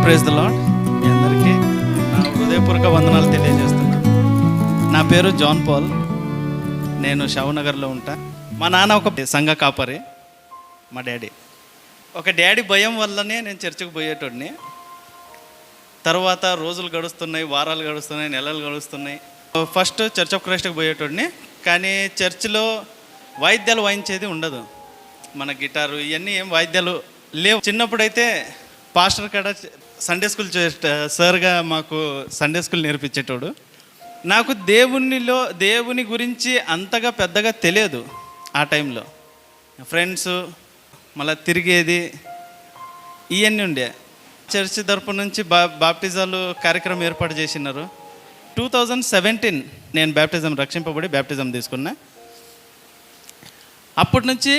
Praise the lord. మీ అందరికీ నా హృదయపూర్వక వందనాలు తెలియజేస్తున్నాను. నా పేరు జాన్ పాల్. నేను షావునగర్లో ఉంటా. మా నాన్న ఒక సంఘ కాపరి. మా డాడీ భయం వల్లనే నేను చర్చికి పోయేటోడిని. తర్వాత రోజులు గడుస్తున్నాయి, వారాలు గడుస్తున్నాయి, నెలలు గడుస్తున్నాయి. ఫస్ట్ చర్చ్ ఆఫ్ క్రైస్ట్కి పోయేటోడిని. కానీ చర్చిలో వాయిద్యాలు వాయించేది ఉండదు. మన గిటారు ఇవన్నీ ఏం వాయిద్యాలు లేవు. చిన్నప్పుడైతే పాస్టర్ కాడ సండే స్కూల్ సార్గా మాకు సండే స్కూల్ నేర్పించేటోడు. నాకు దేవుని గురించి అంతగా పెద్దగా తెలియదు ఆ టైంలో. ఫ్రెండ్స్ మళ్ళీ తిరిగేది ఇవన్నీ ఉండే. చర్చ్ తరపు నుంచి బాప్టిజాలు కార్యక్రమం ఏర్పాటు చేసినారు. 2017 నేను రక్షింపబడి బ్యాప్టిజం తీసుకున్నా. అప్పటి నుంచి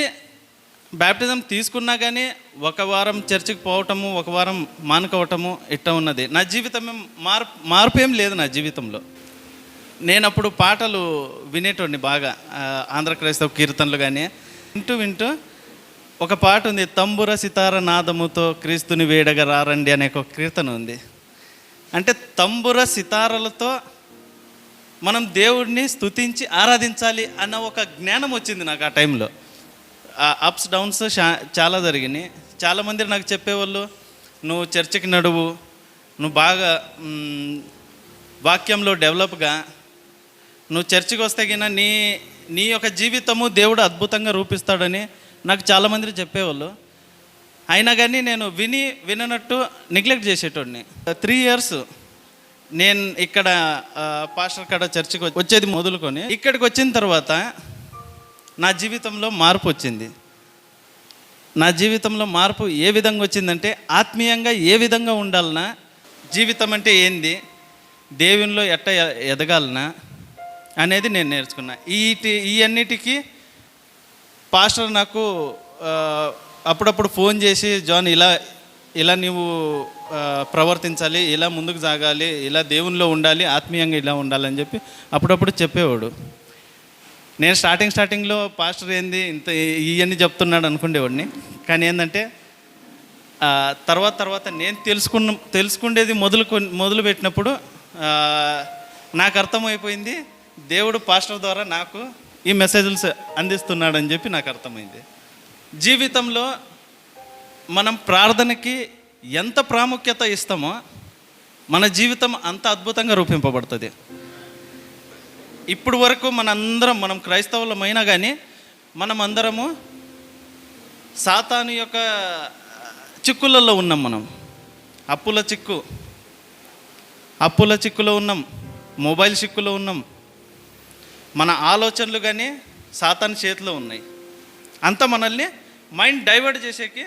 బ్యాప్టిజం తీసుకున్నా కానీ ఒక వారం చర్చికి పోవటము, ఒక వారం మానుకోవటము ఇట్లా ఉన్నది. నా జీవితం మార్పు ఏం లేదు నా జీవితంలో. నేను అప్పుడు పాటలు వినేటోడిని బాగా, ఆంధ్ర క్రైస్తవ కీర్తనలు కానీ వింటూ ఒక పాట ఉంది, తంబుర సితార నాదముతో క్రీస్తుని వేడగా రారండి అనే ఒక కీర్తన ఉంది. అంటే తంబుర సితారలతో మనం దేవుడిని స్తుతించి ఆరాధించాలి అన్న ఒక జ్ఞానం వచ్చింది నాకు ఆ టైంలో. అప్స్ డౌన్స్ చాలా జరిగినాయి. చాలామంది నాకు చెప్పేవాళ్ళు, నువ్వు చర్చికి నడువు, నువ్వు బాగా వాక్యంలో డెవలప్గా, నువ్వు చర్చికి వస్తే గిన నీ యొక్క జీవితము దేవుడు అద్భుతంగా రూపిస్తాడని నాకు చాలామంది చెప్పేవాళ్ళు. అయినా కానీ నేను విననట్టు నెగ్లెక్ట్ చేసేటోడిని. 3 years నేను ఇక్కడ పాస్టర్ కాడ చర్చికి వచ్చేది మొదలుకొని ఇక్కడికి వచ్చిన తర్వాత నా జీవితంలో మార్పు వచ్చింది. నా జీవితంలో మార్పు ఏ విధంగా వచ్చిందంటే, ఆత్మీయంగా ఏ విధంగా ఉండాలన్నా, జీవితం అంటే ఏంది, దేవునిలో ఎట్ట ఎదగాలనా అనేది నేను నేర్చుకున్నా. ఈ అన్నిటికీ పాస్టర్ నాకు అప్పుడప్పుడు ఫోన్ చేసి, జాన్ ఇలా నీవు ప్రవర్తించాలి, ఇలా ముందుకు సాగాలి, ఇలా దేవునిలో ఉండాలి, ఆత్మీయంగా ఇలా ఉండాలని చెప్పి అప్పుడప్పుడు చెప్పేవాడు. నేను స్టార్టింగ్లో పాస్టర్ ఏంది ఇంత ఇవన్నీ చెప్తున్నాడు అనుకునేవాడిని. కానీ ఏంటంటే తర్వాత నేను తెలుసుకునేది మొదలుపెట్టినప్పుడు నాకు అర్థమైపోయింది, దేవుడు పాస్టర్ ద్వారా నాకు ఈ మెసేజ్లు అందిస్తున్నాడని చెప్పి నాకు అర్థమైంది. జీవితంలో మనం ప్రార్థనకి ఎంత ప్రాముఖ్యత ఇస్తామో మన జీవితం అంత అద్భుతంగా రూపింపబడుతుంది. ఇప్పుడు వరకు మనం క్రైస్తవులమైనా కానీ మనం అందరము సాతాను యొక్క చిక్కులలో ఉన్నాం. మనం అప్పుల చిక్కులో ఉన్నాం, మొబైల్ చిక్కులో ఉన్నాం. మన ఆలోచనలు కానీ సాతాను చేతిలో ఉన్నాయి. అంతా మనల్ని మైండ్ డైవర్ట్ చేసేకి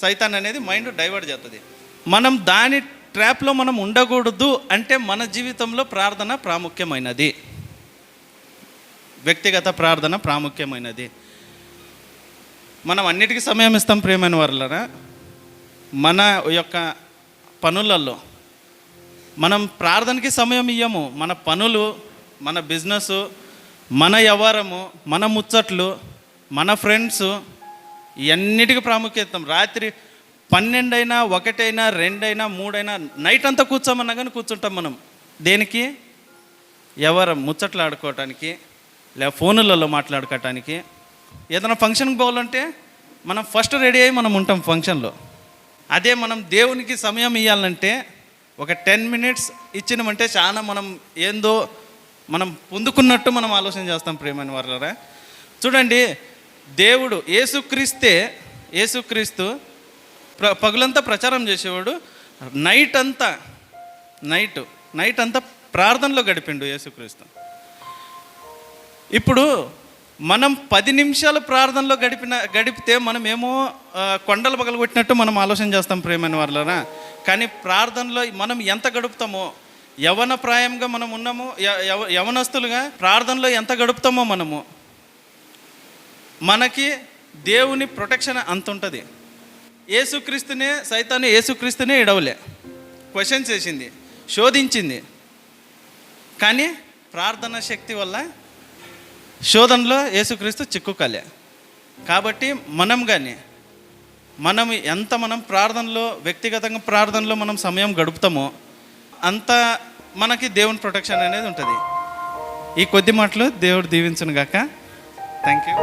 సైతాన్ అనేది మైండ్ డైవర్ట్ చేస్తుంది. మనం దాని ట్రాప్లో మనం ఉండకూడదు. అంటే మన జీవితంలో ప్రార్థన ప్రాముఖ్యమైనది, వ్యక్తిగత ప్రార్థన ప్రాముఖ్యమైనది. మనం అన్నిటికీ సమయం ఇస్తాం ప్రియమైన వారులారా. మన యొక్క పనులలో మనం ప్రార్థనకి సమయం ఇయ్యము. మన పనులు, మన బిజినెస్, మన వ్యవహారము, మన ముచ్చట్లు, మన ఫ్రెండ్స్, ఇవన్నిటికీ ప్రాముఖ్యత. రాత్రి 12 అయినా, 1 అయినా, 2 అయినా, 3 అయినా, నైట్ అంతా కూర్చోమన్నా కానీ కూర్చుంటాం. మనం దేనికి? ఎవరు ముచ్చట్లు ఆడుకోవటానికి, లేదా ఫోనులలో మాట్లాడుకోవటానికి. ఏదైనా ఫంక్షన్కి పోవాలంటే మనం ఫస్ట్ రెడీ అయ్యి మనం ఉంటాం ఫంక్షన్లో. అదే మనం దేవునికి సమయం ఇవ్వాలంటే ఒక 10 minutes ఇచ్చినామంటే చాలా మనం ఏందో మనం పొందుకున్నట్టు మనం ఆలోచన చేస్తాం ప్రియమైన వారులారా. చూడండి, దేవుడు యేసుక్రీస్తు పగులంతా ప్రచారం చేసేవాడు, నైట్ అంతా ప్రార్థనలో గడిపిండు యేసుక్రీస్తు. ఇప్పుడు మనం 10 నిమిషాలు ప్రార్థనలో గడిపితే మనమేమో కొండలు పగలగొట్టినట్టు మనం ఆలోచన చేస్తాం ప్రియమైన వారులారా. కానీ ప్రార్థనలో మనం ఎంత గడుపుతామో, యవన ప్రాయంగా మనం ఉన్నాము, యవనస్తులుగా ప్రార్థనలో ఎంత గడుపుతామో మనకి దేవుని ప్రొటెక్షన్ అంత ఉంటుంది. సైతాను యేసుక్రీస్తునే ఇడవలే, క్వశ్చన్స్ చేసింది, శోధించింది. కానీ ప్రార్థన శక్తి వల్ల శోధనలో యేసుక్రీస్తు చిక్కుకోలే. కాబట్టి మనం కానీ మనం ప్రార్థనలో, వ్యక్తిగతంగా ప్రార్థనలో మనం సమయం గడుపుతామో అంత మనకి దేవుని ప్రొటెక్షన్ అనేది ఉంటుంది. ఈ కొద్ది మాటలు దేవుడు దీవించును గాక. Thank you.